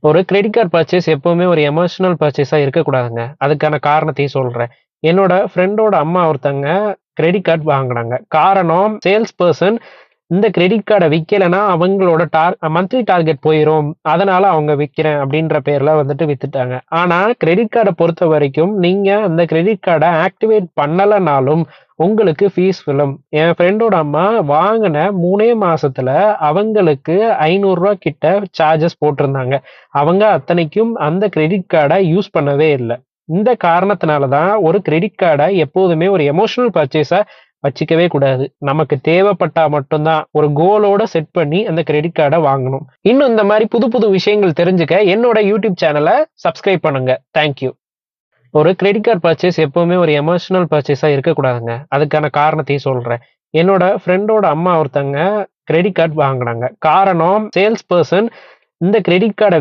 ஒரு credit card purchase எப்பவுமே ஒரு எமோஷனல் பர்ச்சேஸா இருக்கக்கூடாதுங்க. அதுக்கான காரணத்தையும் சொல்றேன். என்னோட ஃப்ரெண்டோட அம்மா ஒருத்தங்க கிரெடிட் கார்ட் வாங்குனாங்க. காரணம் சேல்ஸ் பெர்சன் இந்த கிரெடிட் கார்ட விக்கலன்னா அவங்களோட மந்த்லி டார்கெட் போயிரும். அதனால அவங்க விக்கிறேன் அப்படின்ற பேர்ல வந்துட்டு வித்துட்டாங்க. ஆனா கிரெடிட் கார்ட பொறுத்தவரைக்கும் நீங்க அந்த கிரெடிட் கார்ட ஆக்டிவேட் பண்ணலனாலும் உங்களுக்கு ஃபீஸ் விழும். என் ஃப்ரெண்டோட அம்மா வாங்குன 3 மாசத்துல அவங்களுக்கு ரூ. 500 கிட்ட சார்ஜஸ் போட்டிருந்தாங்க. அவங்க அத்தனைக்கும் அந்த கிரெடிட் கார்ட யூஸ் பண்ணவே இல்ல. இந்த காரணத்தினால தான் ஒரு கிரெடிட் கார்ட எப்போதுமே ஒரு எமோஷனல் பர்ச்சேஸா வச்சுக்கவே கூடாது. நமக்கு தேவைப்பட்டா மட்டும் தான் ஒரு கோலோட செட் பண்ணி அந்த கிரெடிட் கார்ட வாங்கணும். இன்னும் இந்த மாரி புது புது விஷயங்கள் தெரிஞ்சுக்க என்னோட யூடியூப் சேனல சப்ஸ்கிரைப் பண்ணுங்க. Thank you. ஒரு கிரெடிட் கார்ட் பர்ச்சேஸ் எப்பவுமே ஒரு எமோஷனல் பர்ச்சேஸா இருக்கக்கூடாதுங்க. அதுக்கான காரணத்தையும் சொல்றேன். என்னோட ஃப்ரெண்டோட அம்மா ஒருத்தங்க கிரெடிட் கார்ட் வாங்குனாங்க. காரணம் சேல்ஸ் பெர்சன் இந்த கிரெடிட் கார்ட